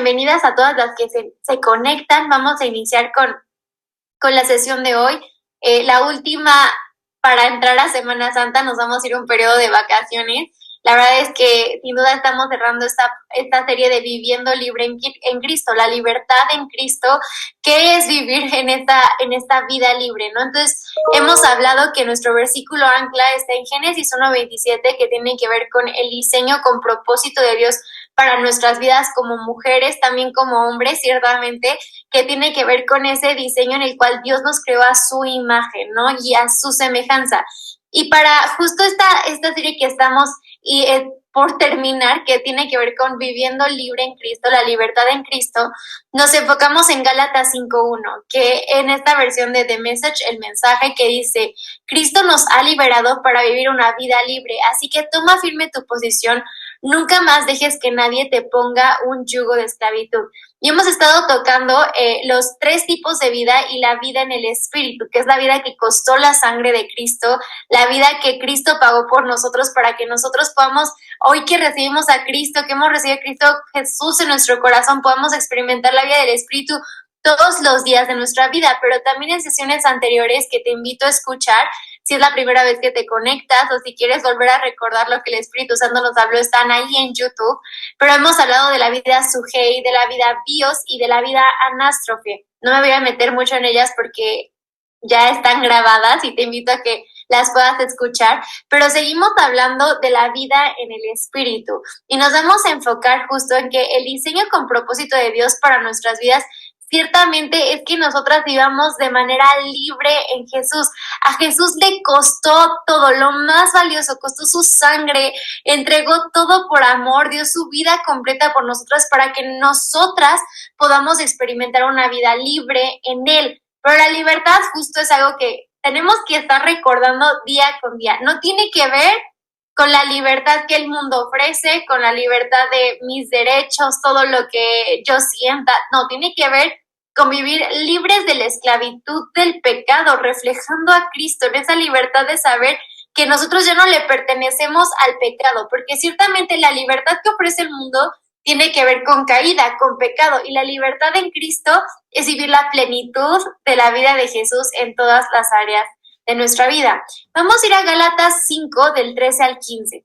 bienvenidas a todas las que se conectan. Vamos a iniciar con la sesión de hoy. La última para entrar a Semana Santa, nos vamos a ir a un periodo de vacaciones. La verdad es que sin duda estamos cerrando esta serie de Viviendo Libre en Cristo, la libertad en Cristo. ¿Qué es vivir en esta vida libre, no? Entonces, hemos hablado que nuestro versículo ancla está en Génesis 1:27, que tiene que ver con el diseño con propósito de Dios para nuestras vidas como mujeres, también como hombres, ciertamente, que tiene que ver con ese diseño en el cual Dios nos creó a su imagen, ¿no? Y a su semejanza. Y para justo esta serie que estamos por terminar, que tiene que ver con viviendo libre en Cristo, la libertad en Cristo, nos enfocamos en Gálatas 5:1, que en esta versión de The Message, el mensaje que dice: Cristo nos ha liberado para vivir una vida libre, así que toma firme tu posición, nunca más dejes que nadie te ponga un yugo de esclavitud. Y hemos estado tocando los 3 tipos de vida y la vida en el Espíritu, que es la vida que costó la sangre de Cristo, la vida que Cristo pagó por nosotros para que nosotros podamos, hoy que recibimos a Cristo, que hemos recibido a Cristo Jesús en nuestro corazón, podamos experimentar la vida del Espíritu todos los días de nuestra vida. Pero también en sesiones anteriores que te invito a escuchar, si es la primera vez que te conectas o si quieres volver a recordar lo que el Espíritu Santo nos habló, están ahí en YouTube. Pero hemos hablado de la vida Sujei, de la vida Bios y de la vida Anástrofe. No me voy a meter mucho en ellas porque ya están grabadas y te invito a que las puedas escuchar, pero seguimos hablando de la vida en el Espíritu y nos vamos a enfocar justo en que el diseño con propósito de Dios para nuestras vidas ciertamente es que nosotras vivamos de manera libre en Jesús. A Jesús le costó todo, lo más valioso, costó su sangre, entregó todo por amor, dio su vida completa por nosotras para que nosotras podamos experimentar una vida libre en Él. Pero la libertad justo es algo que tenemos que estar recordando día con día. No tiene que ver con la libertad que el mundo ofrece, con la libertad de mis derechos, todo lo que yo sienta. No, tiene que ver con vivir libres de la esclavitud del pecado, reflejando a Cristo, en esa libertad de saber que nosotros ya no le pertenecemos al pecado, porque ciertamente la libertad que ofrece el mundo tiene que ver con caída, con pecado, y la libertad en Cristo es vivir la plenitud de la vida de Jesús en todas las áreas de nuestra vida. Vamos a ir a Gálatas 5, del 13 al 15.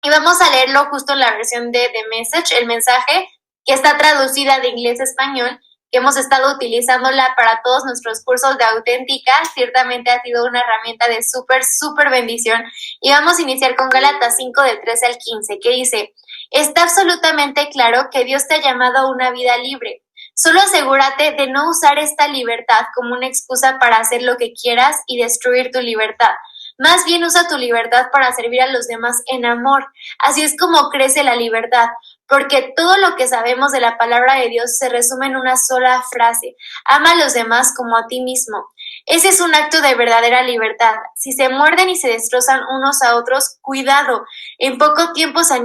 Y vamos a leerlo justo en la versión de The Message, el mensaje, que está traducida de inglés a español, que hemos estado utilizándola para todos nuestros cursos de Auténtica. Ciertamente ha sido una herramienta de súper bendición. Y vamos a iniciar con Gálatas 5, del 13 al 15, que dice: está absolutamente claro que Dios te ha llamado a una vida libre. Solo asegúrate de no usar esta libertad como una excusa para hacer lo que quieras y destruir tu libertad. Más bien usa tu libertad para servir a los demás en amor. Así es como crece la libertad, porque todo lo que sabemos de la palabra de Dios se resume en una sola frase: ama a los demás como a ti mismo. Ese es un acto de verdadera libertad. Si se muerden y se destrozan unos a otros, cuidado, en poco tiempo se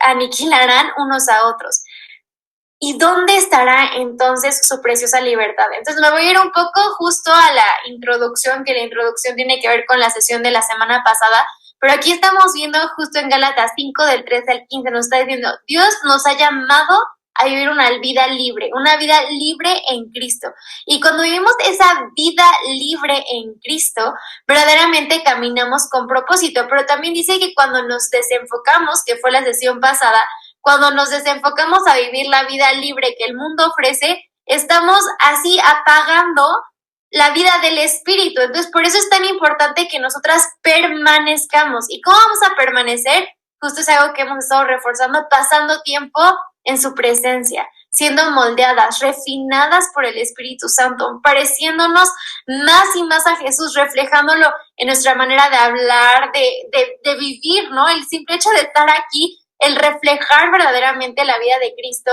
aniquilarán unos a otros. ¿Y dónde estará entonces su preciosa libertad? Entonces me voy a ir un poco justo a la introducción, que la introducción tiene que ver con la sesión de la semana pasada, pero aquí estamos viendo justo en Gálatas 5, del 13 al 15, nos está diciendo: Dios nos ha llamado a vivir una vida libre en Cristo. Y cuando vivimos esa vida libre en Cristo, verdaderamente caminamos con propósito. Pero también dice que cuando nos desenfocamos, que fue la sesión pasada, cuando nos desenfocamos a vivir la vida libre que el mundo ofrece, estamos así apagando la vida del Espíritu. Entonces, por eso es tan importante que nosotras permanezcamos. ¿Y cómo vamos a permanecer? Justo es algo que hemos estado reforzando, pasando tiempo en su presencia, siendo moldeadas, refinadas por el Espíritu Santo, pareciéndonos más y más a Jesús, reflejándolo en nuestra manera de hablar, de vivir, ¿no? El simple hecho de estar aquí, el reflejar verdaderamente la vida de Cristo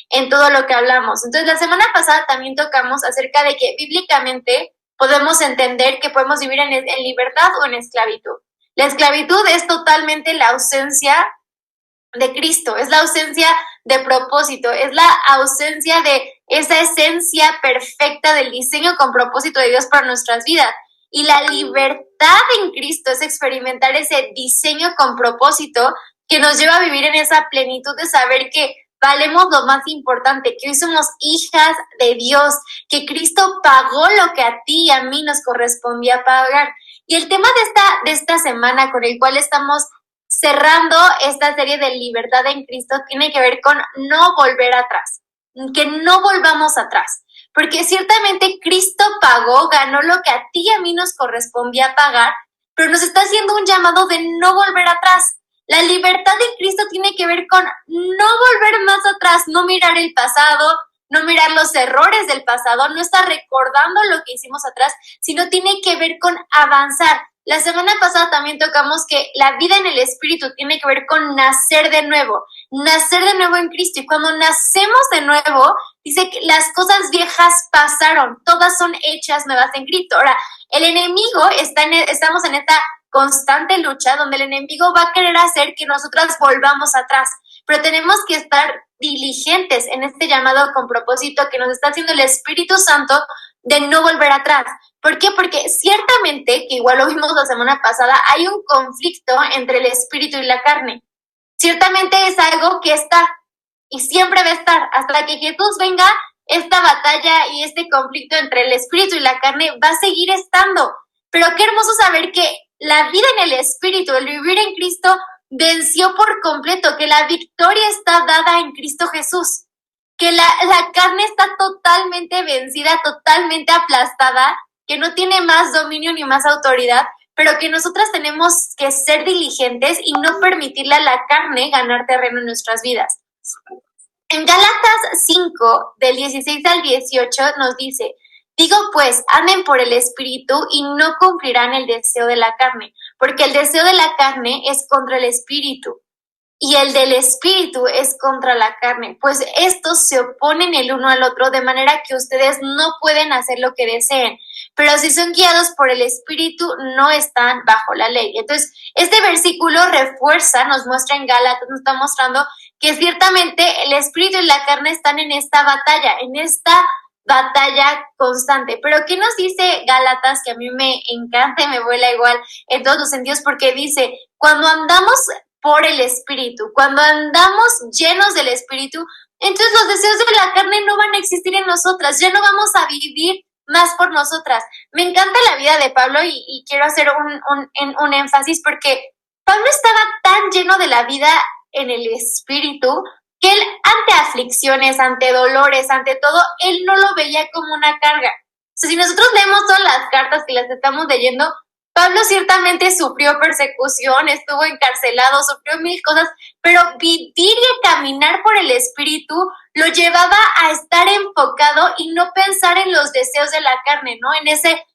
en todo lo que hablamos. Entonces, la semana pasada también tocamos acerca de que bíblicamente podemos entender que podemos vivir en libertad o en esclavitud. La esclavitud es totalmente la ausencia de Cristo, es la ausencia de propósito, es la ausencia de esa esencia perfecta del diseño con propósito de Dios para nuestras vidas. Y la libertad en Cristo es experimentar ese diseño con propósito que nos lleva a vivir en esa plenitud de saber que valemos lo más importante, que hoy somos hijas de Dios, que Cristo pagó lo que a ti y a mí nos correspondía pagar. Y el tema de esta semana con el cual estamos cerrando esta serie de libertad en Cristo tiene que ver con no volver atrás, que no volvamos atrás. Porque ciertamente Cristo pagó, ganó lo que a ti y a mí nos correspondía pagar, pero nos está haciendo un llamado de no volver atrás. La libertad en Cristo tiene que ver con no volver más atrás, no mirar el pasado, no mirar los errores del pasado, no estar recordando lo que hicimos atrás, sino tiene que ver con avanzar. La semana pasada también tocamos que la vida en el Espíritu tiene que ver con nacer de nuevo en Cristo. Y cuando nacemos de nuevo, dice que las cosas viejas pasaron, todas son hechas nuevas en Cristo. Ahora, el enemigo estamos en esta constante lucha donde el enemigo va a querer hacer que nosotras volvamos atrás, pero tenemos que estar diligentes en este llamado con propósito que nos está haciendo el Espíritu Santo de no volver atrás. ¿Por qué? Porque ciertamente, que igual lo vimos la semana pasada, hay un conflicto entre el espíritu y la carne. Ciertamente es algo que está y siempre va a estar. Hasta que Jesús venga, esta batalla y este conflicto entre el espíritu y la carne va a seguir estando. Pero qué hermoso saber que la vida en el espíritu, el vivir en Cristo, venció por completo, que la victoria está dada en Cristo Jesús, que la carne está totalmente vencida, totalmente aplastada, que no tiene más dominio ni más autoridad, pero que nosotras tenemos que ser diligentes y no permitirle a la carne ganar terreno en nuestras vidas. En Gálatas 5, del 16 al 18, nos dice: digo pues, anden por el Espíritu y no cumplirán el deseo de la carne, porque el deseo de la carne es contra el Espíritu, y el del Espíritu es contra la carne, pues estos se oponen el uno al otro, de manera que ustedes no pueden hacer lo que deseen. Pero si son guiados por el Espíritu, no están bajo la ley. Entonces, este versículo refuerza, nos muestra en Gálatas, nos está mostrando que ciertamente el Espíritu y la carne están en esta batalla constante. Pero ¿qué nos dice Gálatas? Que a mí me encanta y me vuela igual en todos los sentidos, porque dice, cuando andamos por el Espíritu, cuando andamos llenos del Espíritu, entonces los deseos de la carne no van a existir en nosotras, ya no vamos a vivir más por nosotras. Me encanta la vida de Pablo y quiero hacer un énfasis, porque Pablo estaba tan lleno de la vida en el Espíritu que él, ante aflicciones, ante dolores, ante todo, él no lo veía como una carga. O sea, si nosotros leemos todas las cartas que las estamos leyendo, Pablo ciertamente sufrió persecución, estuvo encarcelado, sufrió mil cosas, pero vivir y caminar por el Espíritu lo llevaba a estar enfocado y no pensar en los deseos de la carne, ¿no?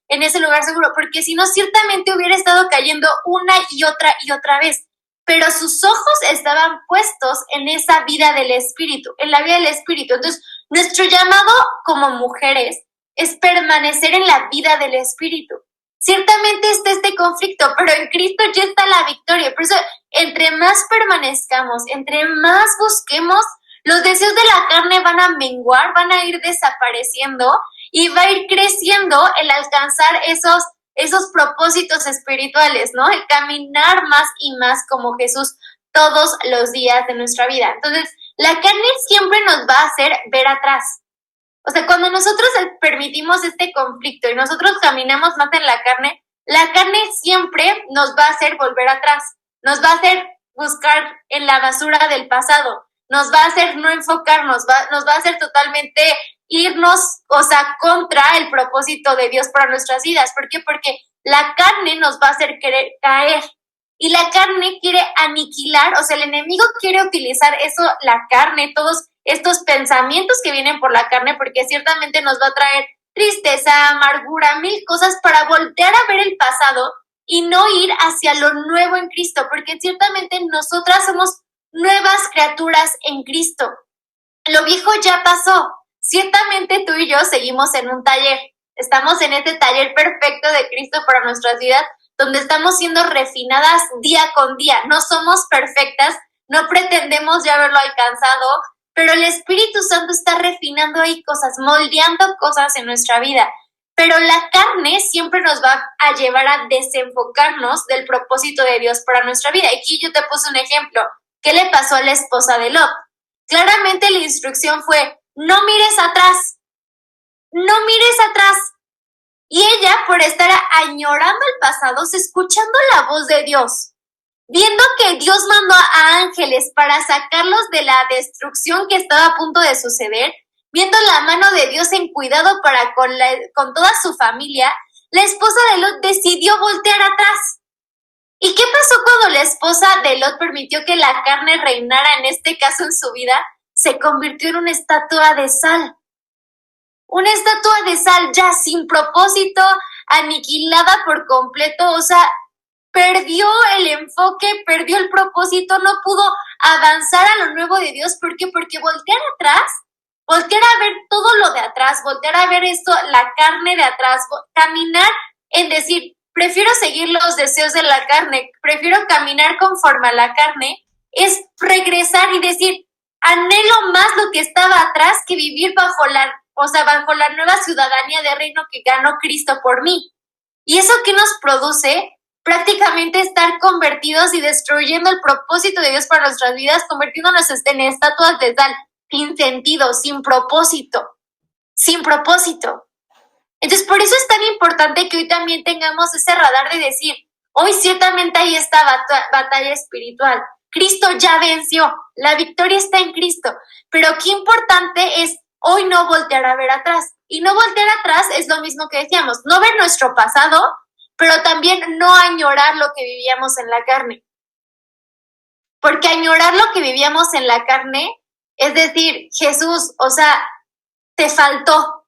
En ese lugar seguro, porque si no, ciertamente hubiera estado cayendo una y otra vez. Pero sus ojos estaban puestos en esa vida del Espíritu, en la vida del Espíritu. Entonces, nuestro llamado como mujeres es permanecer en la vida del Espíritu. Ciertamente está este conflicto, pero en Cristo ya está la victoria. Por eso, entre más permanezcamos, entre más busquemos, los deseos de la carne van a menguar, van a ir desapareciendo y va a ir creciendo el alcanzar esos propósitos espirituales, ¿no? El caminar más y más como Jesús todos los días de nuestra vida. Entonces, la carne siempre nos va a hacer ver atrás. O sea, cuando nosotros permitimos este conflicto y nosotros caminamos más en la carne siempre nos va a hacer volver atrás, nos va a hacer buscar en la basura del pasado, nos va a hacer no enfocarnos, nos va a hacer totalmente irnos, o sea, contra el propósito de Dios para nuestras vidas. ¿Por qué? Porque la carne nos va a hacer querer caer y la carne quiere aniquilar, o sea, el enemigo quiere utilizar eso, la carne, todos estos pensamientos que vienen por la carne, porque ciertamente nos va a traer tristeza, amargura, mil cosas para voltear a ver el pasado y no ir hacia lo nuevo en Cristo, porque ciertamente nosotras somos nuevas criaturas en Cristo. Lo viejo ya pasó. Ciertamente tú y yo seguimos en un taller. Estamos en este taller perfecto de Cristo para nuestras vidas, donde estamos siendo refinadas día con día. No somos perfectas, no pretendemos ya haberlo alcanzado, pero el Espíritu Santo está refinando ahí cosas, moldeando cosas en nuestra vida. Pero la carne siempre nos va a llevar a desenfocarnos del propósito de Dios para nuestra vida. Aquí yo te puse un ejemplo. ¿Qué le pasó a la esposa de Lot? Claramente la instrucción fue, no mires atrás, no mires atrás. Y ella, por estar añorando el pasado, escuchando la voz de Dios, viendo que Dios mandó a ángeles para sacarlos de la destrucción que estaba a punto de suceder, viendo la mano de Dios en cuidado para con toda su familia, la esposa de Lot decidió voltear atrás. ¿Y qué pasó cuando la esposa de Lot permitió que la carne reinara, en este caso en su vida? Se convirtió en una estatua de sal. Una estatua de sal ya sin propósito, aniquilada por completo, o sea, perdió el enfoque, perdió el propósito, no pudo avanzar a lo nuevo de Dios. ¿Por qué? Porque voltear atrás, voltear a ver todo lo de atrás, voltear a ver esto, la carne de atrás, caminar en decir, prefiero seguir los deseos de la carne, prefiero caminar conforme a la carne, es regresar y decir, anhelo más lo que estaba atrás que vivir bajo la nueva ciudadanía de reino que ganó Cristo por mí. ¿Y eso qué nos produce? Prácticamente estar convertidos y destruyendo el propósito de Dios para nuestras vidas, convirtiéndonos en estatuas de sal, sin sentido, sin propósito, sin propósito. Entonces, por eso es tan importante que hoy también tengamos ese radar de decir, hoy ciertamente hay esta batalla espiritual. Cristo ya venció, la victoria está en Cristo, pero qué importante es hoy no voltear a ver atrás. Y no voltear atrás es lo mismo que decíamos, no ver nuestro pasado, pero también no añorar lo que vivíamos en la carne. Porque añorar lo que vivíamos en la carne es decir, Jesús, o sea, te faltó.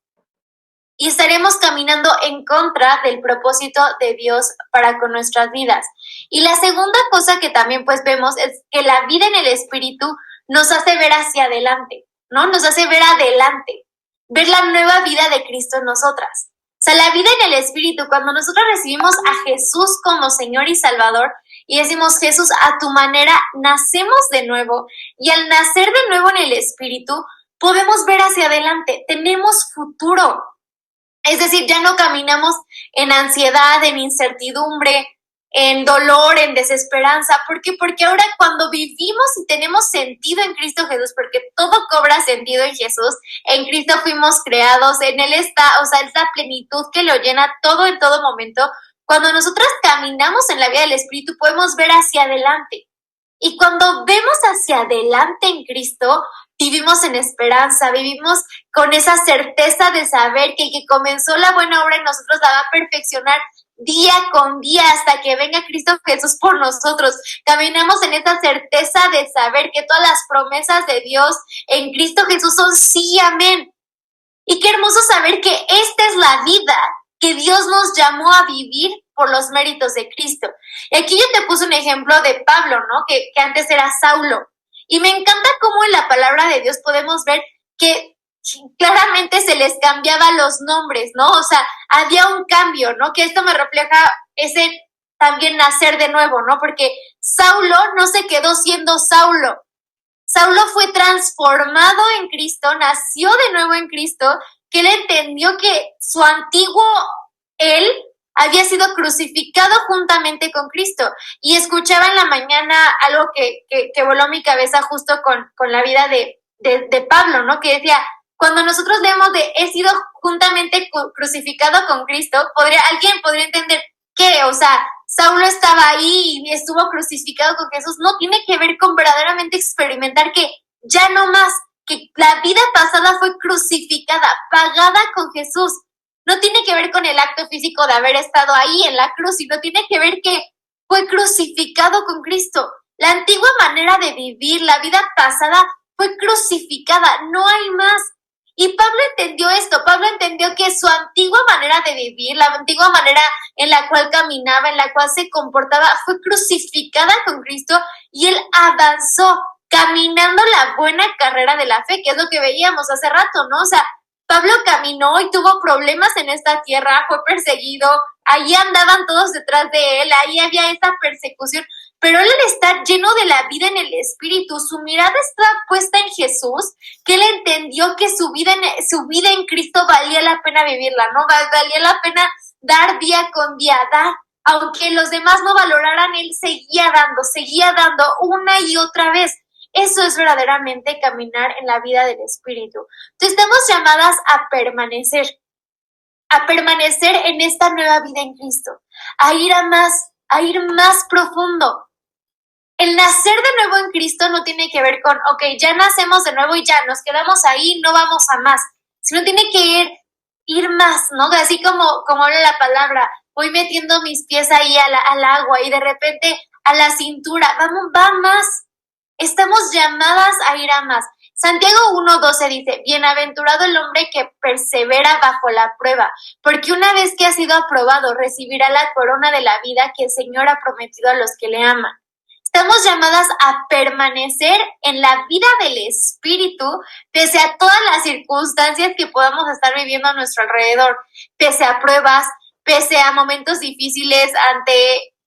Y estaremos caminando en contra del propósito de Dios para con nuestras vidas. Y la segunda cosa que también pues vemos es que la vida en el Espíritu nos hace ver hacia adelante, ¿no? Nos hace ver adelante, ver la nueva vida de Cristo en nosotras. O sea, la vida en el Espíritu, cuando nosotros recibimos a Jesús como Señor y Salvador y decimos, Jesús, a tu manera nacemos de nuevo. Y al nacer de nuevo en el Espíritu, podemos ver hacia adelante, tenemos futuro. Es decir, ya no caminamos en ansiedad, en incertidumbre, en dolor, en desesperanza. ¿Por qué? Porque ahora cuando vivimos y tenemos sentido en Cristo Jesús, porque todo cobra sentido en Jesús, en Cristo fuimos creados, en Él está, o sea, es la plenitud que lo llena todo en todo momento. Cuando nosotros caminamos en la vida del Espíritu, podemos ver hacia adelante. Y cuando vemos hacia adelante en Cristo, vivimos en esperanza, vivimos con esa certeza de saber que el que comenzó la buena obra en nosotros la va a perfeccionar día con día hasta que venga Cristo Jesús por nosotros. Caminamos en esa certeza de saber que todas las promesas de Dios en Cristo Jesús son sí, amén. Y qué hermoso saber que esta es la vida que Dios nos llamó a vivir por los méritos de Cristo. Y aquí yo te puse un ejemplo de Pablo, ¿no? Que antes era Saulo. Y me encanta cómo en la palabra de Dios podemos ver que claramente se les cambiaba los nombres, ¿no? O sea, había un cambio, ¿no? Que esto me refleja ese también nacer de nuevo, ¿no? Porque Saulo no se quedó siendo Saulo. Saulo fue transformado en Cristo, nació de nuevo en Cristo, que él entendió que su antiguo él había sido crucificado juntamente con Cristo. Y escuchaba en la mañana algo que voló mi cabeza justo con la vida de Pablo, ¿no? Que decía, cuando nosotros leemos de he sido juntamente crucificado con Cristo, alguien podría entender que, o sea, Saulo estaba ahí y estuvo crucificado con Jesús. No, tiene que ver con verdaderamente experimentar que ya no más, que la vida pasada fue crucificada, pagada con Jesús. No tiene que ver con el acto físico de haber estado ahí en la cruz, sino tiene que ver que fue crucificado con Cristo. La antigua manera de vivir, la vida pasada, fue crucificada, no hay más. Y Pablo entendió esto, Pablo entendió que su antigua manera de vivir, la antigua manera en la cual caminaba, en la cual se comportaba, fue crucificada con Cristo y él avanzó caminando la buena carrera de la fe, que es lo que veíamos hace rato, ¿no? O sea, Pablo caminó y tuvo problemas en esta tierra, fue perseguido, ahí andaban todos detrás de él, ahí había esta persecución, pero él al estar lleno de la vida en el Espíritu, su mirada está puesta en Jesús, que él entendió que su vida en Cristo valía la pena vivirla, ¿no? Valía la pena dar día con día, dar. Aunque los demás no valoraran, él seguía dando una y otra vez. Eso es verdaderamente caminar en la vida del Espíritu. Entonces estamos llamadas a permanecer en esta nueva vida en Cristo, a ir más profundo. El nacer de nuevo en Cristo no tiene que ver con, ok, ya nacemos de nuevo y ya nos quedamos ahí, no vamos a más, sino tiene que ir más, ¿no? Así como habla la palabra, voy metiendo mis pies ahí al agua y de repente a la cintura, va más. Estamos llamadas a ir a más. Santiago 1:12 dice, bienaventurado el hombre que persevera bajo la prueba, porque una vez que ha sido aprobado, recibirá la corona de la vida que el Señor ha prometido a los que le aman. Estamos llamadas a permanecer en la vida del Espíritu, pese a todas las circunstancias que podamos estar viviendo a nuestro alrededor, pese a pruebas, pese a momentos difíciles,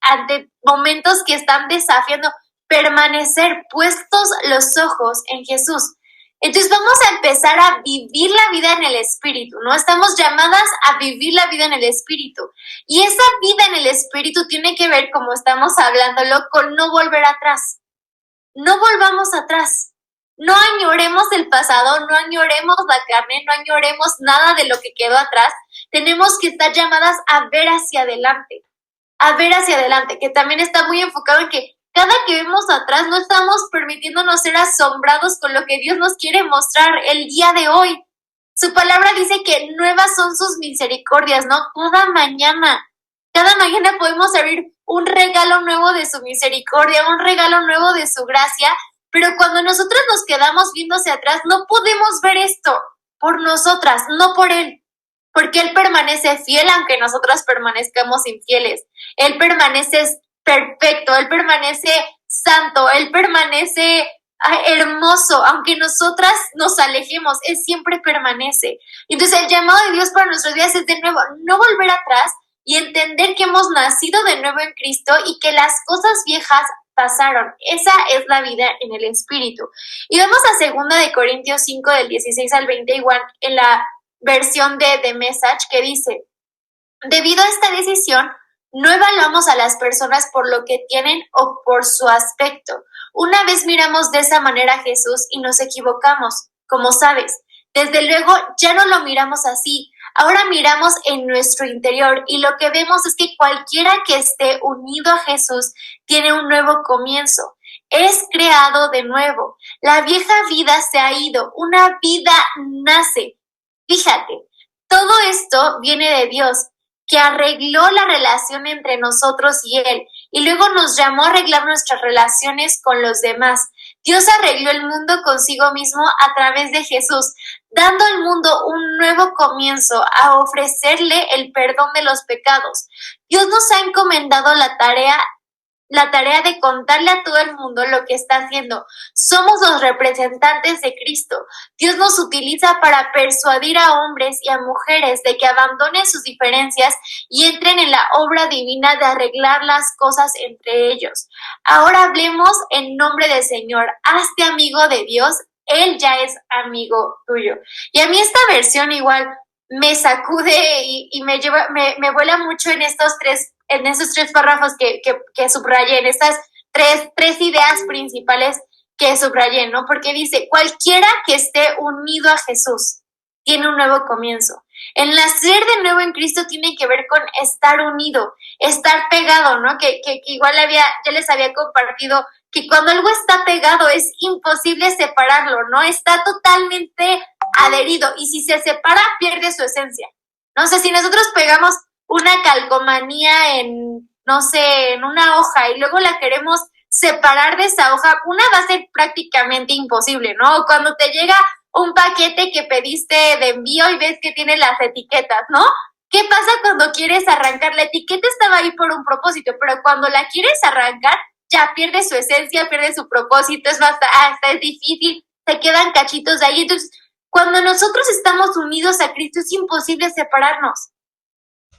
ante momentos que están desafiando, permanecer puestos los ojos en Jesús. Entonces vamos a empezar a vivir la vida en el Espíritu, ¿no? Estamos llamadas a vivir la vida en el Espíritu. Y esa vida en el Espíritu tiene que ver, como estamos hablándolo, con no volver atrás. No volvamos atrás. No añoremos el pasado, no añoremos la carne, no añoremos nada de lo que quedó atrás. Tenemos que estar llamadas a ver hacia adelante, que también está muy enfocado en que cada que vemos atrás no estamos permitiéndonos ser asombrados con lo que Dios nos quiere mostrar el día de hoy. Su palabra dice que nuevas son sus misericordias, ¿no? Cada mañana podemos abrir un regalo nuevo de su misericordia, un regalo nuevo de su gracia, pero cuando nosotros nos quedamos viendo hacia atrás, no podemos ver esto por nosotras, no por Él. Porque Él permanece fiel aunque nosotras permanezcamos infieles. Él permanece perfecto, Él permanece santo, Él permanece hermoso, aunque nosotras nos alejemos, Él siempre permanece. Entonces el llamado de Dios para nuestros días es de nuevo no volver atrás y entender que hemos nacido de nuevo en Cristo y que las cosas viejas pasaron. Esa es la vida en el Espíritu. Y vamos a 2 Corintios 5 del 16 al 20, igual en la versión de The Message, que dice, debido a esta decisión, no evaluamos a las personas por lo que tienen o por su aspecto. Una vez miramos de esa manera a Jesús y nos equivocamos, como sabes. Desde luego ya no lo miramos así. Ahora miramos en nuestro interior y lo que vemos es que cualquiera que esté unido a Jesús tiene un nuevo comienzo. Es creado de nuevo. La vieja vida se ha ido. Una vida nace. Fíjate, todo esto viene de Dios, que arregló la relación entre nosotros y Él, y luego nos llamó a arreglar nuestras relaciones con los demás. Dios arregló el mundo consigo mismo a través de Jesús, dando al mundo un nuevo comienzo, a ofrecerle el perdón de los pecados. Dios nos ha encomendado la tarea de contarle a todo el mundo lo que está haciendo. Somos los representantes de Cristo. Dios nos utiliza para persuadir a hombres y a mujeres de que abandonen sus diferencias y entren en la obra divina de arreglar las cosas entre ellos. Ahora hablemos en nombre del Señor. Hazte amigo de Dios. Él ya es amigo tuyo. Y a mí esta versión igual me sacude y me vuela mucho en esos tres párrafos que subrayé, en estas tres ideas principales que subrayé, ¿no? Porque dice, cualquiera que esté unido a Jesús tiene un nuevo comienzo. El nacer de nuevo en Cristo tiene que ver con estar unido, estar pegado, ¿no? Que igual ya les había compartido que cuando algo está pegado es imposible separarlo, ¿no? Está totalmente adherido y si se separa pierde su esencia. No sé, si nosotros pegamos una calcomanía en una hoja y luego la queremos separar de esa hoja, una va a ser prácticamente imposible, ¿no? Cuando te llega un paquete que pediste de envío y ves que tiene las etiquetas, ¿no? ¿Qué pasa cuando quieres arrancar? La etiqueta estaba ahí por un propósito, pero cuando la quieres arrancar, ya pierde su esencia, pierde su propósito, hasta es difícil, se quedan cachitos de ahí. Entonces, cuando nosotros estamos unidos a Cristo, es imposible separarnos.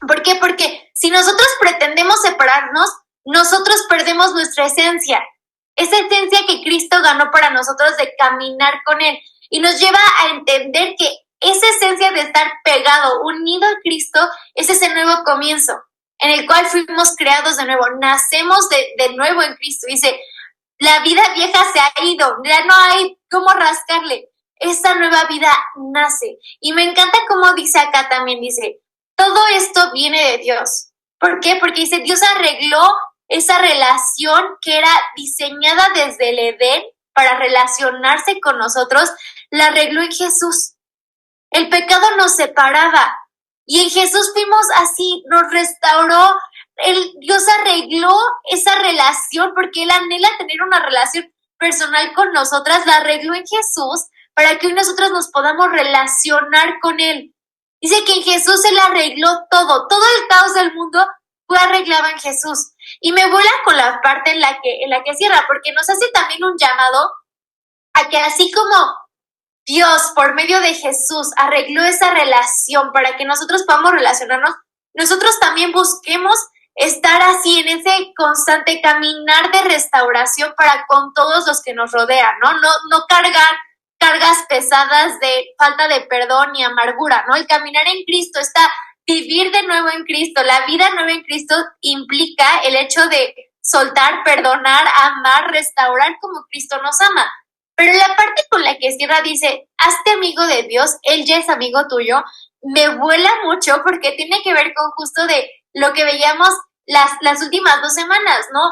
¿Por qué? Porque si nosotros pretendemos separarnos, nosotros perdemos nuestra esencia. Esa esencia que Cristo ganó para nosotros de caminar con Él. Y nos lleva a entender que esa esencia de estar pegado, unido a Cristo, es ese nuevo comienzo en el cual fuimos creados de nuevo. Nacemos de nuevo en Cristo. Dice, la vida vieja se ha ido, ya no hay cómo rascarle. Esta nueva vida nace. Y me encanta cómo dice acá también, dice, todo esto viene de Dios. ¿Por qué? Porque dice, Dios arregló esa relación que era diseñada desde el Edén para relacionarse con nosotros, la arregló en Jesús. El pecado nos separaba y en Jesús fuimos así, nos restauró. Dios arregló esa relación porque Él anhela tener una relación personal con nosotras, la arregló en Jesús para que hoy nosotros nos podamos relacionar con Él. Dice que en Jesús Él arregló todo el caos del mundo fue arreglado en Jesús. Y me vuela con la parte en la que cierra, porque nos hace también un llamado a que así como Dios, por medio de Jesús, arregló esa relación para que nosotros podamos relacionarnos, nosotros también busquemos estar así en ese constante caminar de restauración para con todos los que nos rodean, ¿no? No cargar cargas pesadas de falta de perdón y amargura, ¿no? El caminar en Cristo está vivir de nuevo en Cristo. La vida nueva en Cristo implica el hecho de soltar, perdonar, amar, restaurar como Cristo nos ama. Pero la parte con la que cierra dice, hazte amigo de Dios, Él ya es amigo tuyo, me vuela mucho porque tiene que ver con justo de lo que veíamos las últimas 2 semanas, ¿no?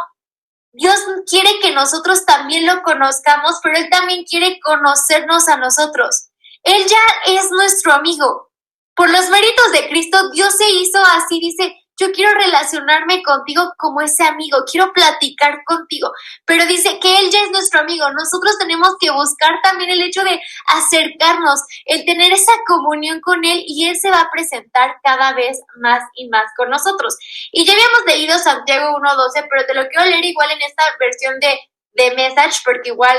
Dios quiere que nosotros también lo conozcamos, pero Él también quiere conocernos a nosotros. Él ya es nuestro amigo. Por los méritos de Cristo, Dios se hizo así, dice, yo quiero relacionarme contigo como ese amigo, quiero platicar contigo, pero dice que Él ya es nuestro amigo. Nosotros tenemos que buscar también el hecho de acercarnos, el tener esa comunión con Él y Él se va a presentar cada vez más y más con nosotros. Y ya habíamos leído Santiago 1:12, pero te lo quiero leer igual en esta versión de Message porque igual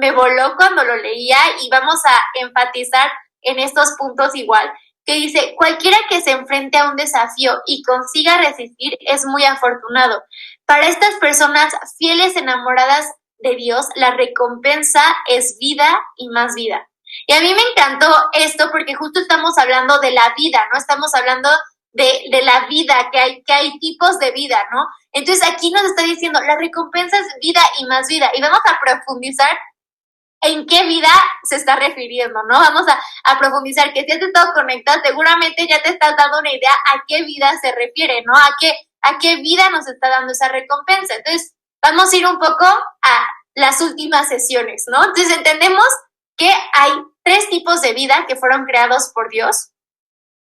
me voló cuando lo leía y vamos a enfatizar en estos puntos igual. Que dice, cualquiera que se enfrente a un desafío y consiga resistir es muy afortunado. Para estas personas fieles enamoradas de Dios, la recompensa es vida y más vida. Y a mí me encantó esto porque justo estamos hablando de la vida, ¿no? Estamos hablando de la vida, que hay tipos de vida, ¿no? Entonces aquí nos está diciendo, la recompensa es vida y más vida. Y vamos a profundizar en qué vida se está refiriendo, ¿no? Vamos a profundizar, que si has estado conectado, seguramente ya te estás dando una idea a qué vida se refiere, ¿no? A qué vida nos está dando esa recompensa. Entonces, vamos a ir un poco a las últimas sesiones, ¿no? Entonces, entendemos que hay 3 tipos de vida que fueron creados por Dios,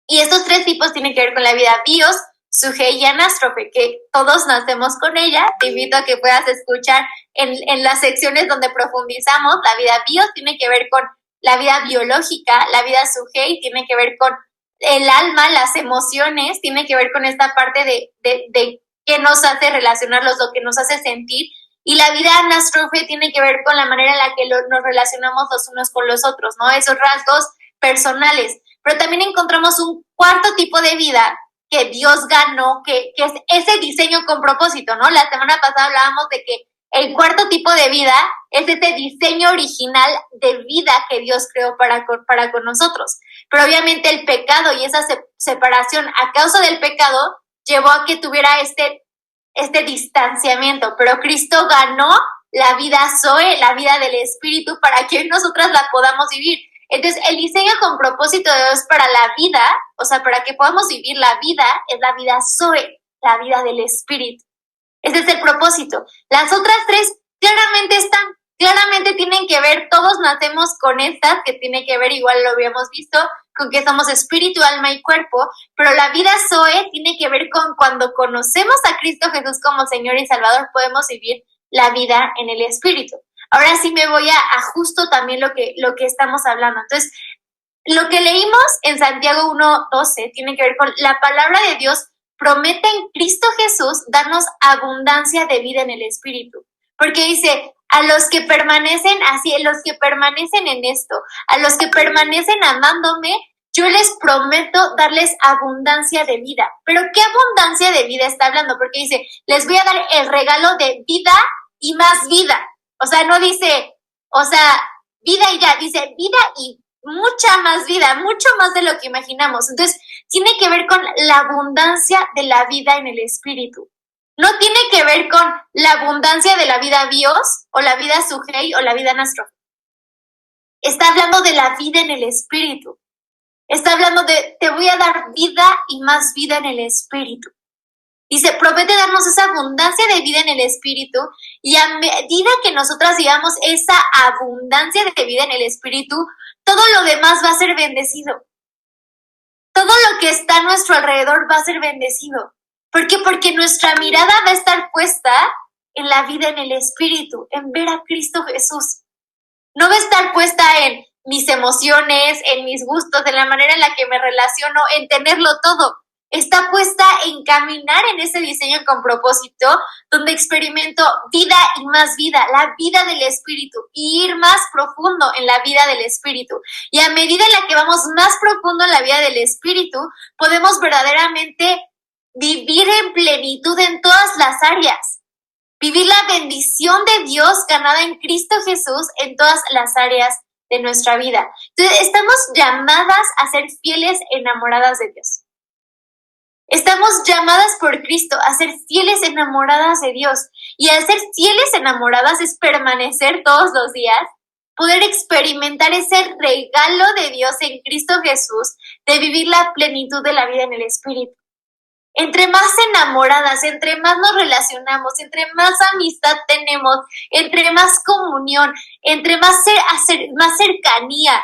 y estos 3 tipos tienen que ver con la vida bios, suje y anástrofe, que todos nacemos con ella. Te invito a que puedas escuchar en las secciones donde profundizamos. La vida bios tiene que ver con la vida biológica, la vida suje y tiene que ver con el alma, las emociones, tiene que ver con esta parte de qué nos hace relacionarlos, lo que nos hace sentir. Y la vida anástrofe tiene que ver con la manera en la que nos relacionamos los unos con los otros, ¿no? Esos rasgos personales. Pero también encontramos un 4 tipo de vida que Dios ganó, que es ese diseño con propósito, ¿no? La semana pasada hablábamos de que el 4 tipo de vida es ese diseño original de vida que Dios creó para con nosotros. Pero obviamente el pecado y esa separación a causa del pecado llevó a que tuviera este distanciamiento. Pero Cristo ganó la vida Zoe, la vida del Espíritu, para que hoy nosotras la podamos vivir. Entonces, el diseño con propósito de Dios para la vida, o sea, para que podamos vivir la vida, es la vida Zoe, la vida del Espíritu. Ese es el propósito. Las otras 3 claramente tienen que ver, todos nacemos con estas, que tiene que ver, igual lo habíamos visto, con que somos espíritu, alma y cuerpo, pero la vida Zoe tiene que ver con cuando conocemos a Cristo Jesús como Señor y Salvador, podemos vivir la vida en el Espíritu. Ahora sí me voy a justo también lo que estamos hablando. Entonces, lo que leímos en Santiago 1:12 tiene que ver con la palabra de Dios promete en Cristo Jesús darnos abundancia de vida en el Espíritu. Porque dice, a los que permanecen así, a los que permanecen en esto, a los que permanecen amándome, yo les prometo darles abundancia de vida. Pero ¿qué abundancia de vida está hablando? Porque dice, les voy a dar el regalo de vida y más vida. O sea, no dice, vida y ya, dice vida y mucha más vida, mucho más de lo que imaginamos. Entonces, tiene que ver con la abundancia de la vida en el Espíritu. No tiene que ver con la abundancia de la vida bios o la vida sujei o la vida nastro. Está hablando de la vida en el espíritu. Está hablando de te voy a dar vida y más vida en el espíritu. Dice, promete darnos esa abundancia de vida en el espíritu, y a medida que nosotras digamos esa abundancia de vida en el espíritu, todo lo demás va a ser bendecido. Todo lo que está a nuestro alrededor va a ser bendecido. ¿Por qué? Porque nuestra mirada va a estar puesta en la vida en el espíritu, en ver a Cristo Jesús. No va a estar puesta en mis emociones, en mis gustos, en la manera en la que me relaciono, en tenerlo todo. Está puesta en caminar en ese diseño con propósito, donde experimento vida y más vida, la vida del espíritu, y ir más profundo en la vida del espíritu. Y a medida en la que vamos más profundo en la vida del espíritu, podemos verdaderamente vivir en plenitud en todas las áreas. Vivir la bendición de Dios ganada en Cristo Jesús en todas las áreas de nuestra vida. Entonces, estamos llamadas a ser fieles enamoradas de Dios. Estamos llamadas por Cristo a ser fieles enamoradas de Dios. Y al ser fieles enamoradas es permanecer todos los días, poder experimentar ese regalo de Dios en Cristo Jesús, de vivir la plenitud de la vida en el Espíritu. Entre más enamoradas, entre más nos relacionamos, entre más amistad tenemos, entre más comunión, entre más cercanía,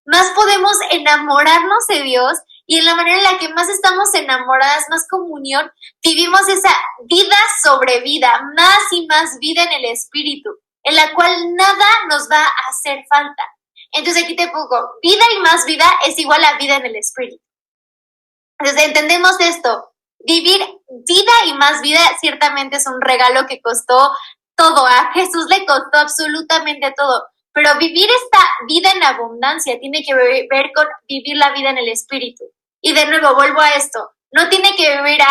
más podemos enamorarnos de Dios, y en la manera en la que más estamos enamoradas, más comunión, vivimos esa vida sobre vida, más y más vida en el Espíritu, en la cual nada nos va a hacer falta. Entonces aquí te pongo, vida y más vida es igual a vida en el Espíritu. Entonces entendemos esto. Vivir vida y más vida ciertamente es un regalo que costó todo. A Jesús le costó absolutamente todo. Pero vivir esta vida en abundancia tiene que ver con vivir la vida en el Espíritu. Y de nuevo, vuelvo a esto. No tiene que vivir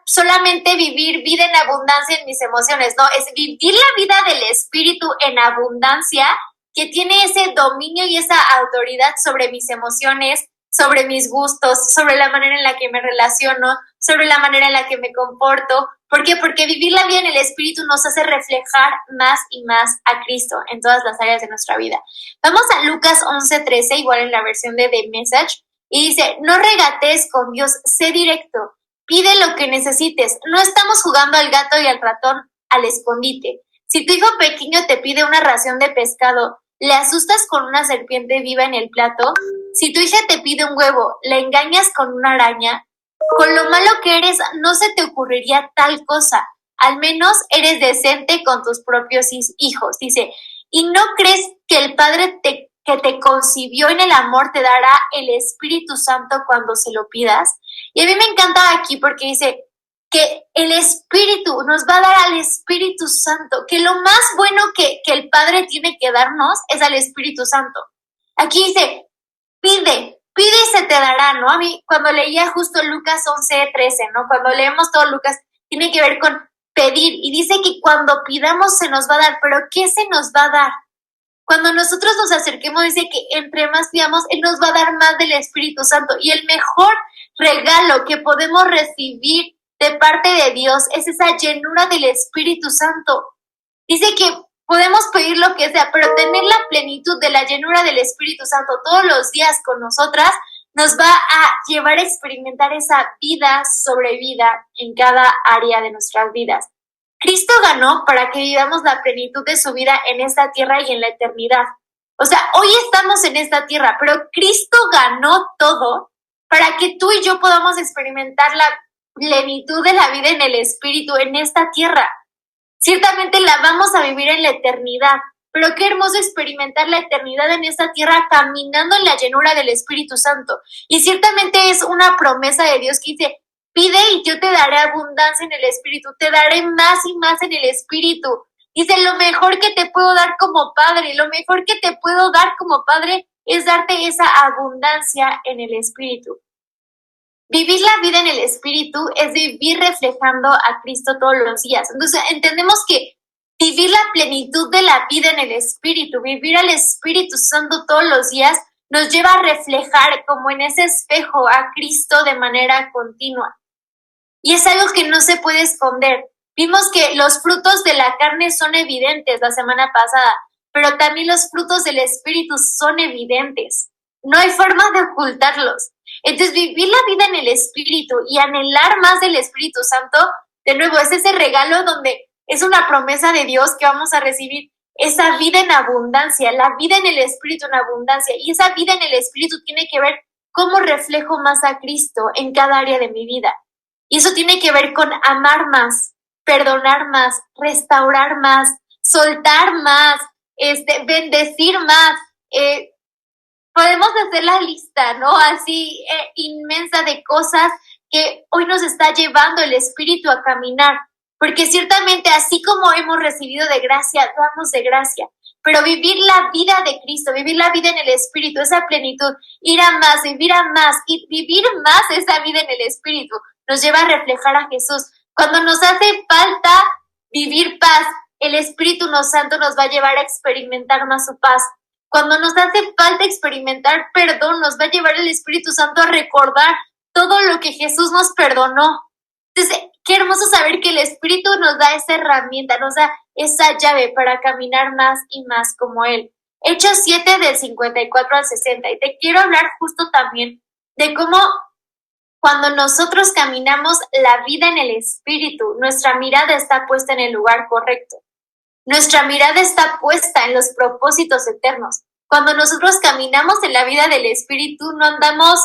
solamente vivir vida en abundancia en mis emociones. No, es vivir la vida del Espíritu en abundancia, que tiene ese dominio y esa autoridad sobre mis emociones, sobre mis gustos, sobre la manera en la que me relaciono, sobre la manera en la que me comporto. ¿Por qué? Porque vivir la vida en el Espíritu nos hace reflejar más y más a Cristo en todas las áreas de nuestra vida. Vamos a Lucas 11:13, igual en la versión de The Message, y dice, no regatees con Dios, sé directo, pide lo que necesites. No estamos jugando al gato y al ratón al escondite. Si tu hijo pequeño te pide una ración de pescado, ¿le asustas con una serpiente viva en el plato? Si tu hija te pide un huevo, ¿le engañas con una araña? Con lo malo que eres, no se te ocurriría tal cosa. Al menos eres decente con tus propios hijos. Dice, ¿y no crees que el Padre que te concibió en el amor te dará el Espíritu Santo cuando se lo pidas? Y a mí me encanta aquí porque dice que el Espíritu nos va a dar al Espíritu Santo, que lo más bueno que el Padre tiene que darnos es al Espíritu Santo. Aquí dice, pide y se te dará, ¿no? A mí cuando leía justo Lucas 11:13, ¿no? Cuando leemos todo Lucas, tiene que ver con pedir, y dice que cuando pidamos se nos va a dar, pero ¿qué se nos va a dar? Cuando nosotros nos acerquemos, dice que entre más pidamos, Él nos va a dar más del Espíritu Santo, y el mejor regalo que podemos recibir de parte de Dios es esa llenura del Espíritu Santo. Dice que podemos pedir lo que sea, pero tener la plenitud de la llenura del Espíritu Santo todos los días con nosotras nos va a llevar a experimentar esa vida sobre vida en cada área de nuestras vidas. Cristo ganó para que vivamos la plenitud de su vida en esta tierra y en la eternidad. O sea, hoy estamos en esta tierra, pero Cristo ganó todo para que tú y yo podamos experimentar la plenitud de la vida en el Espíritu en esta tierra. Ciertamente la vamos a vivir en la eternidad, pero qué hermoso experimentar la eternidad en esta tierra caminando en la llenura del Espíritu Santo. Y ciertamente es una promesa de Dios que dice, pide y yo te daré abundancia en el Espíritu, te daré más y más en el Espíritu. Dice, lo mejor que te puedo dar como padre, lo mejor que te puedo dar como padre es darte esa abundancia en el Espíritu. Vivir la vida en el Espíritu es vivir reflejando a Cristo todos los días. Entonces entendemos que vivir la plenitud de la vida en el Espíritu, vivir al Espíritu Santo todos los días, nos lleva a reflejar como en ese espejo a Cristo de manera continua. Y es algo que no se puede esconder. Vimos que los frutos de la carne son evidentes la semana pasada, pero también los frutos del Espíritu son evidentes. No hay forma de ocultarlos. Entonces, vivir la vida en el Espíritu y anhelar más del Espíritu Santo, de nuevo, es ese regalo donde es una promesa de Dios que vamos a recibir esa vida en abundancia, la vida en el Espíritu en abundancia. Y esa vida en el Espíritu tiene que ver cómo reflejo más a Cristo en cada área de mi vida. Y eso tiene que ver con amar más, perdonar más, restaurar más, soltar más, bendecir más. Podemos hacer la lista, ¿no? Así inmensa de cosas que hoy nos está llevando el Espíritu a caminar. Porque ciertamente así como hemos recibido de gracia, damos de gracia. Pero vivir la vida de Cristo, vivir la vida en el Espíritu, esa plenitud, ir a más, vivir a más y vivir más esa vida en el Espíritu, nos lleva a reflejar a Jesús. Cuando nos hace falta vivir paz, el Espíritu Santo nos va a llevar a experimentar más su paz. Cuando nos hace falta experimentar perdón, nos va a llevar el Espíritu Santo a recordar todo lo que Jesús nos perdonó. Entonces, qué hermoso saber que el Espíritu nos da esa herramienta, nos da esa llave para caminar más y más como Él. Hechos 7 del 54 al 60. Y te quiero hablar justo también de cómo cuando nosotros caminamos la vida en el Espíritu, nuestra mirada está puesta en el lugar correcto. Nuestra mirada está puesta en los propósitos eternos. Cuando nosotros caminamos en la vida del Espíritu, no andamos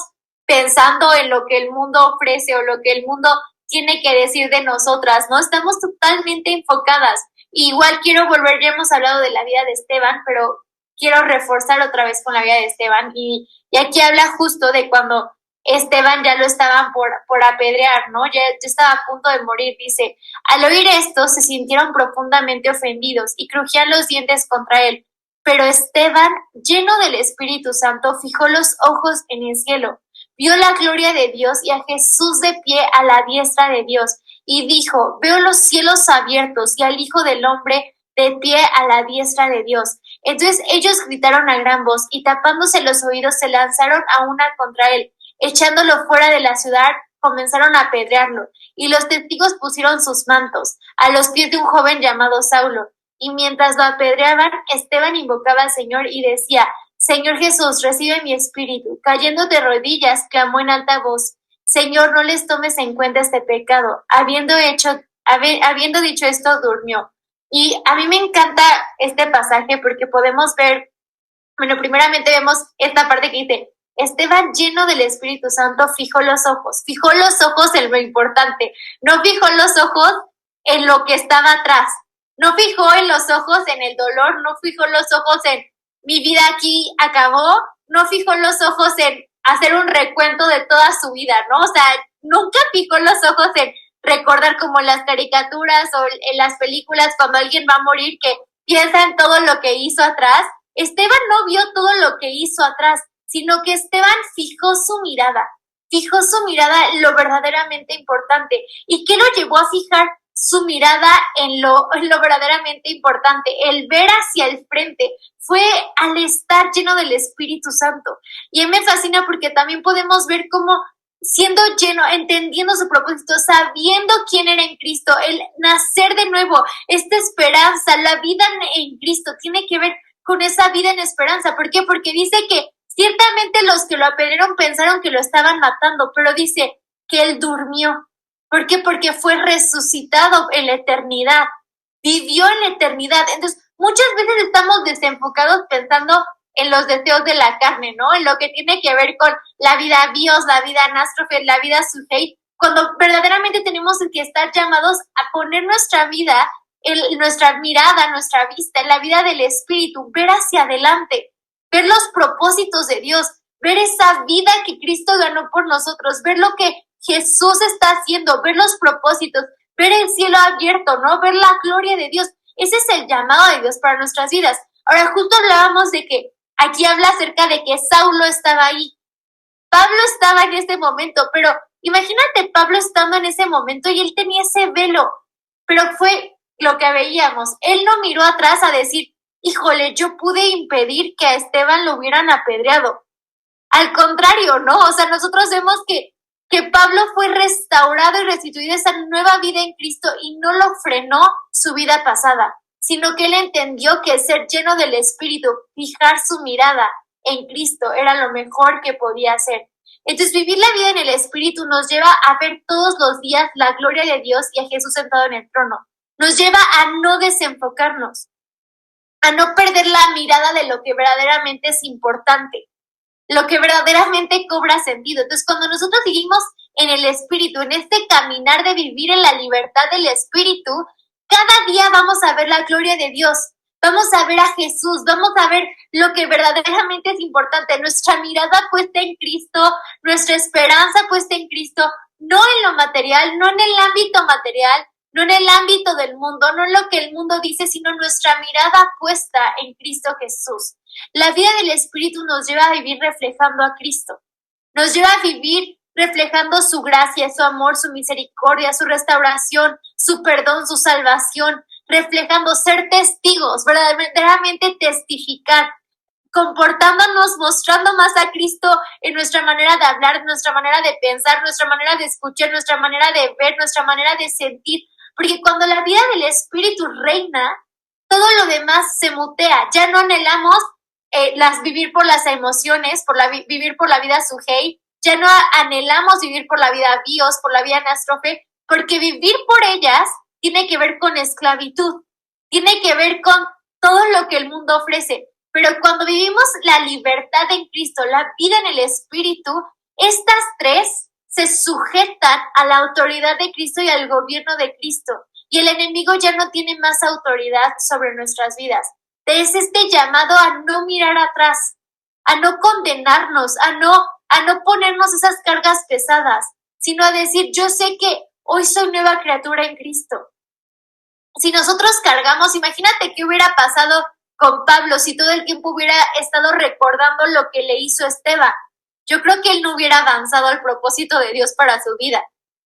pensando en lo que el mundo ofrece o lo que el mundo tiene que decir de nosotras, ¿no? Estamos totalmente enfocadas. Y igual quiero volver, ya hemos hablado de la vida de Esteban, pero quiero reforzar otra vez con la vida de Esteban. Y aquí habla justo de cuando Esteban ya lo estaban por apedrear, ¿no? Ya estaba a punto de morir. Dice, al oír esto se sintieron profundamente ofendidos y crujían los dientes contra él. Pero Esteban, lleno del Espíritu Santo, fijó los ojos en el cielo, vio la gloria de Dios y a Jesús de pie a la diestra de Dios, y dijo, veo los cielos abiertos y al Hijo del Hombre de pie a la diestra de Dios. Entonces ellos gritaron a gran voz y tapándose los oídos se lanzaron a una contra él. Echándolo fuera de la ciudad, comenzaron a apedrearlo, y los testigos pusieron sus mantos a los pies de un joven llamado Saulo. Y mientras lo apedreaban, Esteban invocaba al Señor y decía, Señor Jesús, recibe mi espíritu. Cayendo de rodillas, clamó en alta voz, Señor, no les tomes en cuenta este pecado. Habiendo dicho esto, durmió. Y a mí me encanta este pasaje porque podemos ver, bueno, primeramente vemos esta parte que dice, Esteban, lleno del Espíritu Santo, fijó los ojos en lo importante, no fijó los ojos en lo que estaba atrás, no fijó en los ojos en el dolor, no fijó los ojos en mi vida aquí acabó, no fijó los ojos en hacer un recuento de toda su vida, ¿no? O sea, nunca fijó los ojos en recordar como las caricaturas o en las películas cuando alguien va a morir que piensa en todo lo que hizo atrás. Esteban no vio todo lo que hizo atrás, sino que Esteban fijó su mirada en lo verdaderamente importante. ¿Y qué lo llevó a fijar su mirada en lo verdaderamente importante? El ver hacia el frente fue al estar lleno del Espíritu Santo. Y a mí me fascina porque también podemos ver cómo siendo lleno, entendiendo su propósito, sabiendo quién era en Cristo, el nacer de nuevo, esta esperanza, la vida en Cristo tiene que ver con esa vida en esperanza. ¿Por qué? Porque dice que ciertamente los que lo apedrearon pensaron que lo estaban matando, pero dice que él durmió. ¿Por qué? Porque fue resucitado en la eternidad, vivió en la eternidad. Entonces, muchas veces estamos desenfocados pensando en los deseos de la carne, ¿no? En lo que tiene que ver con la vida bios, la vida anástrofe, la vida suhei, cuando verdaderamente tenemos que estar llamados a poner nuestra vida, nuestra mirada, nuestra vista en la vida del Espíritu, ver hacia adelante, ver los propósitos de Dios, ver esa vida que Cristo ganó por nosotros, ver lo que Jesús está haciendo, ver los propósitos, ver el cielo abierto, ¿no? Ver la gloria de Dios. Ese es el llamado de Dios para nuestras vidas. Ahora, justo hablábamos de que aquí habla acerca de que Saulo estaba ahí. Pablo estaba en este momento, pero imagínate Pablo estando en ese momento y él tenía ese velo, pero fue lo que veíamos. Él no miró atrás a decir, híjole, yo pude impedir que a Esteban lo hubieran apedreado. Al contrario, ¿no? O sea, nosotros vemos que que Pablo fue restaurado y restituido esa nueva vida en Cristo y no lo frenó su vida pasada, sino que él entendió que ser lleno del Espíritu, fijar su mirada en Cristo era lo mejor que podía hacer. Entonces, vivir la vida en el Espíritu nos lleva a ver todos los días la gloria de Dios y a Jesús sentado en el trono. Nos lleva a no desenfocarnos, a no perder la mirada de lo que verdaderamente es importante, lo que verdaderamente cobra sentido. Entonces, cuando nosotros seguimos en el Espíritu, en este caminar de vivir en la libertad del Espíritu, cada día vamos a ver la gloria de Dios, vamos a ver a Jesús, vamos a ver lo que verdaderamente es importante, nuestra mirada puesta en Cristo, nuestra esperanza puesta en Cristo, no en lo material, no en el ámbito material, no en el ámbito del mundo, no en lo que el mundo dice, sino nuestra mirada puesta en Cristo Jesús. La vida del Espíritu nos lleva a vivir reflejando a Cristo, nos lleva a vivir reflejando su gracia, su amor, su misericordia, su restauración, su perdón, su salvación, reflejando, ser testigos, verdaderamente testificar, comportándonos, mostrando más a Cristo en nuestra manera de hablar, nuestra manera de pensar, nuestra manera de escuchar, nuestra manera de ver, nuestra manera de sentir, porque cuando la vida del Espíritu reina, todo lo demás se mutea, ya no anhelamos vivir por las emociones, vivir por la vida sujei, ya no anhelamos vivir por la vida bios, por la vida nástrofe, porque vivir por ellas tiene que ver con esclavitud, tiene que ver con todo lo que el mundo ofrece. Pero cuando vivimos la libertad en Cristo, la vida en el Espíritu, estas tres se sujetan a la autoridad de Cristo y al gobierno de Cristo. Y el enemigo ya no tiene más autoridad sobre nuestras vidas. Es este llamado a no mirar atrás, a no condenarnos, a no ponernos esas cargas pesadas, sino a decir, yo sé que hoy soy nueva criatura en Cristo. Si nosotros cargamos, imagínate qué hubiera pasado con Pablo si todo el tiempo hubiera estado recordando lo que le hizo Esteban. Yo creo que él no hubiera avanzado al propósito de Dios para su vida.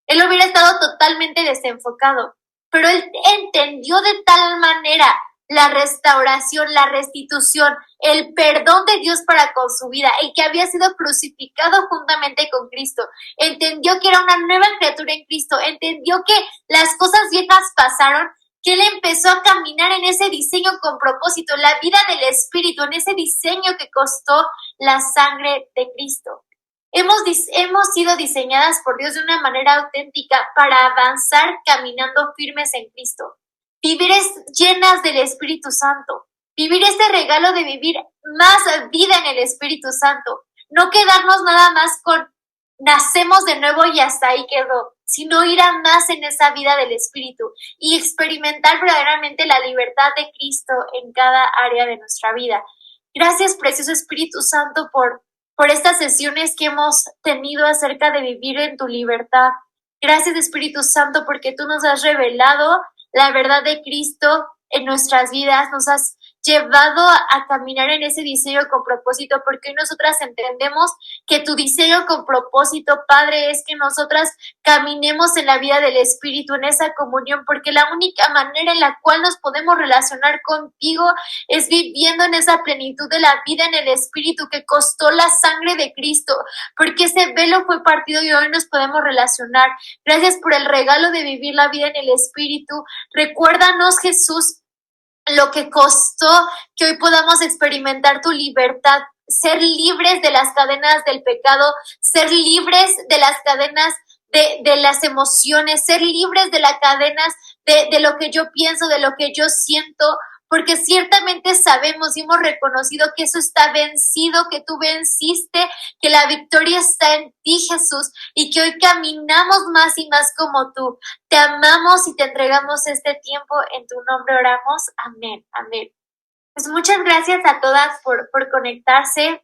Él hubiera estado totalmente desenfocado, pero él entendió de tal manera la restauración, la restitución, el perdón de Dios para con su vida, el que había sido crucificado juntamente con Cristo. Entendió que era una nueva criatura en Cristo, entendió que las cosas viejas pasaron, que él empezó a caminar en ese diseño con propósito, la vida del Espíritu, en ese diseño que costó la sangre de Cristo. Hemos sido diseñadas por Dios de una manera auténtica para avanzar caminando firmes en Cristo. Vivir llenas del Espíritu Santo, vivir este regalo de vivir más vida en el Espíritu Santo, no quedarnos nada más con nacemos de nuevo y hasta ahí quedó, sino ir a más en esa vida del Espíritu y experimentar verdaderamente la libertad de Cristo en cada área de nuestra vida. Gracias, precioso Espíritu Santo, por estas sesiones que hemos tenido acerca de vivir en tu libertad. Gracias, Espíritu Santo, porque tú nos has revelado la verdad de Cristo en nuestras vidas, nos has llevado a caminar en ese diseño con propósito, porque hoy nosotras entendemos que tu diseño con propósito, Padre, es que nosotras caminemos en la vida del Espíritu, en esa comunión, porque la única manera en la cual nos podemos relacionar contigo es viviendo en esa plenitud de la vida en el Espíritu que costó la sangre de Cristo, porque ese velo fue partido y hoy nos podemos relacionar. Gracias por el regalo de vivir la vida en el Espíritu. Recuérdanos, Jesús, lo que costó que hoy podamos experimentar tu libertad, ser libres de las cadenas del pecado, ser libres de las cadenas de las emociones, ser libres de las cadenas de lo que yo pienso, de lo que yo siento, porque ciertamente sabemos y hemos reconocido que eso está vencido, que tú venciste, que la victoria está en ti, Jesús, y que hoy caminamos más y más como tú. Te amamos y te entregamos este tiempo. En tu nombre oramos. Amén. Amén. Pues muchas gracias a todas por conectarse.